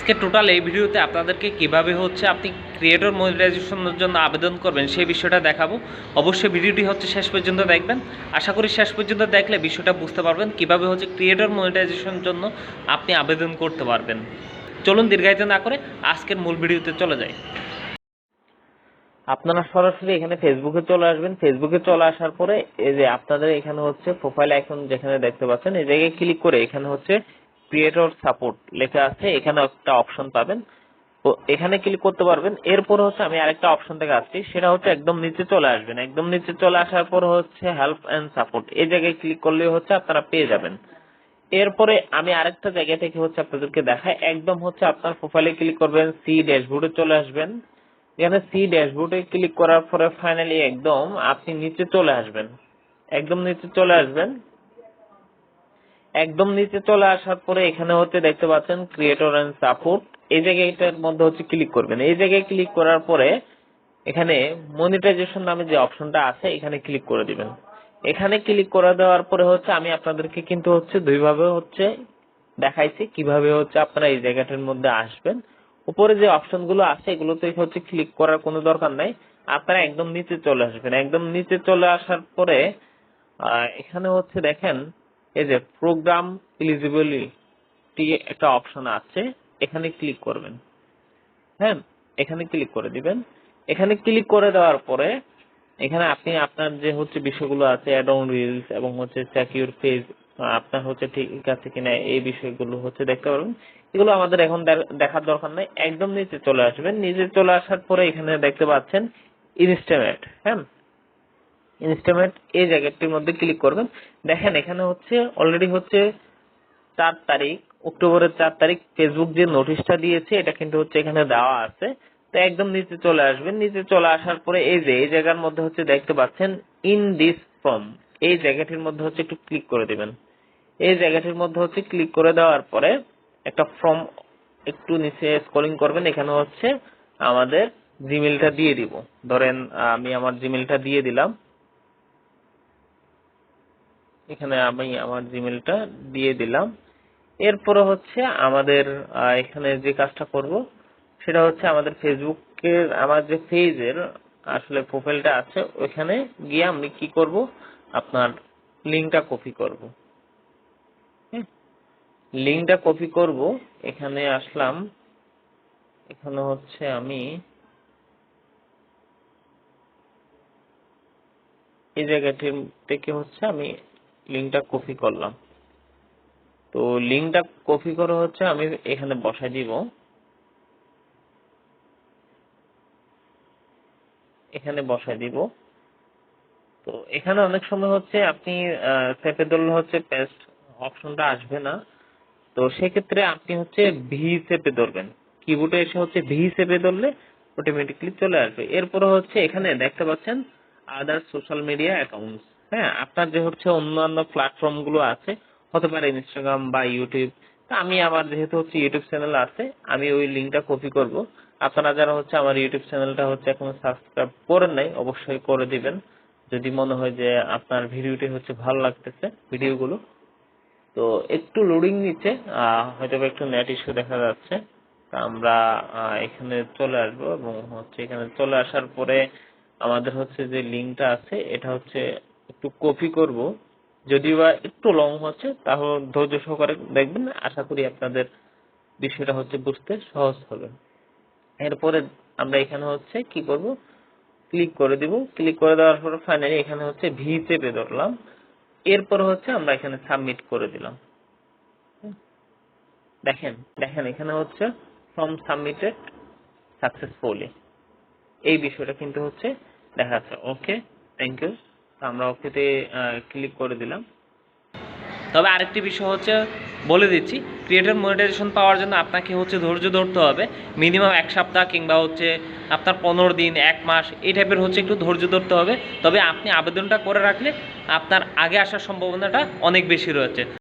আজকে টোটাল এই ভিডিওতে আপনাদেরকে কিভাবে হচ্ছে আপনি ক্রিয়েটর মনিটাইজেশনের জন্য আবেদন করবেন সেই বিষয়টা দেখাবো। অবশ্যই ভিডিওটি হচ্ছে শেষ পর্যন্ত দেখবেন। আশা করি শেষ পর্যন্ত দেখলে বিষয়টা বুঝতে পারবেন কিভাবে হচ্ছে ক্রিয়েটর মনিটাইজেশনের জন্য আপনি আবেদন করতে পারবেন। চলুন দীর্ঘায়িত না করে আজকের মূল ভিডিওতে চলে যাই। আপনারা সরাসরি এখানে ফেসবুকে চলে আসবেন। ফেসবুকে চলে আসার পরে এই যে আপনাদের এখানে হচ্ছে প্রোফাইল আইকন যেখানে দেখতে পাচ্ছেন এই জায়গায় ক্লিক করে এখানে হচ্ছে ক্রিয়েটর সাপোর্ট লেখা আছে, এখানে একটা অপশন পাবেন, তো এখানে ক্লিক করতে পারবেন। এরপর হচ্ছে আমি আরেকটা অপশন থেকে আসছি, সেটা হচ্ছে একদম নিচে চলে আসবেন। একদম নিচে চলে আসার পর হচ্ছে হেল্প এন্ড সাপোর্ট, এই জায়গায় ক্লিক করলে হচ্ছে আপনারা পেয়ে যাবেন। এরপরে আমি আরেকটা জায়গা থেকে হচ্ছে আপনাদেরকে দেখাই, একদম হচ্ছে আপনার প্রোফাইলে ক্লিক করবেন, সি ড্যাশবোর্ডে চলে আসবেন। এখানে সি ড্যাশবোর্ডে ক্লিক করার পরে ফাইনালি একদম আপনি নিচে চলে আসবেন। একদম নিচে চলে আসবেন। একদম নিচে চলে আসার পরে এখানে হচ্ছে দেখতে পাচ্ছেন ক্রিয়েটর এন্ড সাপোর্ট, এই জায়গাটার মধ্যে হচ্ছে ক্লিক করবেন। এই জায়গায় ক্লিক করার পরে এখানে মনিটাইজেশন নামে যে অপশনটা আছে এখানে ক্লিক করে দিবেন। এখানে ক্লিক করে দেওয়ার পরে হচ্ছে আমি আপনাদেরকে কিন্তু হচ্ছে দুইভাবে হচ্ছে দেখাইছি কিভাবে হচ্ছে আপনারা এই জায়গাটার মধ্যে আসবেন। উপরে যে অপশনগুলো আছে এগুলোতে হচ্ছে ক্লিক করার কোনো দরকার নাই, আপনারা একদম নিচে চলে আসবেন। একদম নিচে চলে আসার পরে এখানে হচ্ছে দেখেন এই যে প্রোগ্রাম এলিজিবিলিটি একটা অপশন আছে, এখানে ক্লিক করবেন। হ্যাঁ, এখানে ক্লিক করে দিবেন। এখানে ক্লিক করে দেওয়ার পরে এখানে আপনি আপনার যে হচ্ছে বিষয়গুলো আছে অ্যাড অন রিলস এবং হচ্ছে সিকিউর পেজ আপনার হচ্ছে ঠিক আছে কিনা এই বিষয়গুলো হচ্ছে দেখতে পারবেন। এগুলো আমাদের এখন দেখার দরকার নাই। একদম নিচে চলে আসবেন। নিচে চলে আসার পরে এখানে দেখতে পাচ্ছেন ইনস্টামেট। হ্যাঁ, ইনস্টামেট এই জায়গাটির মধ্যে ক্লিক করবেন। দেখেন এখানে হচ্ছে অলরেডি হচ্ছে 4 তারিখ, অক্টোবরের 4 তারিখ ফেসবুক যে নোটিশটা দিয়েছে এটা কিন্তু হচ্ছে এখানে দেওয়া আছে। তো একদম নিচে চলে আসবেন। নিচে চলে আসার পরে এই যে এই জায়গার মধ্যে হচ্ছে দেখতে পাচ্ছেন ইন দিস ফর্ম, এই জায়গাটির মধ্যে হচ্ছে একটু ক্লিক করে দিবেন। এই জায়গাটির মধ্যে হচ্ছে ক্লিক করে দেওয়ার পরে একটা ফর্ম একটু নিচে স্ক্রলিং করবেন। এখানে হচ্ছে আমাদের জিমেইলটা দিয়ে দিব। ধরেন আমি আমার জিমেইলটা দিয়ে দিলাম। এখানে আমি আমার জিমেইলটা দিয়ে দিলাম। এরপরে হচ্ছে আমাদের এখানে যে কাজটা করব সেটা হচ্ছে আমাদের ফেসবুকের আমার যে পেজের আসলে প্রোফাইলটা আছে ওইখানে গিয়ে আমি কি করব, আপনার লিংকটা কপি করব। লিংকটা কপি করব, এখানে আসলাম। এখানে হচ্ছে আমি এই জায়গাটি থেকে হচ্ছে আমি লিংকটা কপি করলাম। তো লিংকটা কপি করে হচ্ছে আমি এখানে বসাই দিব। এখানে বসাই দিব। তো এখানে অনেক সময় হচ্ছে আপনি চেপে ধরলে হচ্ছে পেস্ট অপশনটা আসবে না। তো সেক্ষেত্রে আপনি হচ্ছে ভি চেপে ধরবেন। কিবোর্ডে এসে হচ্ছে ভি চেপে ধরলে অটোমেটিক্যালি চলে আসবে। এরপরে হচ্ছে এখানে দেখতে পাচ্ছেন আদার সোশ্যাল মিডিয়া অ্যাকাউন্টস। হ্যাঁ, আপনার যে হচ্ছে অন্যান্য প্ল্যাটফর্ম গুলো আছে, হতে পারে ইনস্টাগ্রাম বা ইউটিউব। তা আমি আমার যেহেতু হচ্ছে ইউটিউব চ্যানেল আছে, আমি ওই লিংকটা কপি করব। আপনারা যারা হচ্ছে আমার ইউটিউব চ্যানেলটা হচ্ছে এখনো সাবস্ক্রাইব করেন নাই অবশ্যই করে দিবেন, যদি মনে হয় যে আপনার ভিডিওটি হচ্ছে ভালো লাগতেছে ভিডিওগুলো। তো একটু লোডিং নিচ্ছে, হয়তো একটু নেট ইস্যু দেখা যাচ্ছে। তা আমরা এখানে চলে আসবো এবং হচ্ছে এখানে চলে আসার পরে আমাদের হচ্ছে যে লিংকটা আছে এটা হচ্ছে একটু কপি করব, যদিও বা একটু লং হচ্ছে, তাহলে ধৈর্য সহকারে দেখবেন, আশা করি আপনাদের বিষয়টা হচ্ছে বুঝতে সহজ হবে। এরপরে আমরা এখানে হচ্ছে কি করব, ক্লিক করে দিব। ক্লিক করে দেওয়ার পর ফাইনালি এখানে হচ্ছে ভি চেপে ধরলাম। এরপর হচ্ছে আমরা এখানে সাবমিট করে দিলাম। দেখেন দেখেন এখানে হচ্ছে ফর্ম সাবমিটেড সাকসেসফুলি, এই বিষয়টা কিন্তু হচ্ছে দেখাচ্ছে। ওকে, থ্যাংক ইউ। আমরা ওকেতে ক্লিক করে দিলাম। তবে আরেকটি বিষয় হচ্ছে বলে দিচ্ছি, ক্রিয়েটর মনিটাইজেশন পাওয়ার জন্য আপনাকে হচ্ছে ধৈর্য ধরতে হবে। মিনিমাম 1 সপ্তাহ কিংবা হচ্ছে আপনার 15 দিন, 1 মাস এই টাইপের হচ্ছে একটু ধৈর্য ধরতে হবে। তবে আপনি আবেদনটা করে রাখলে আপনার আগে আসার সম্ভাবনাটা অনেক বেশি রয়েছে।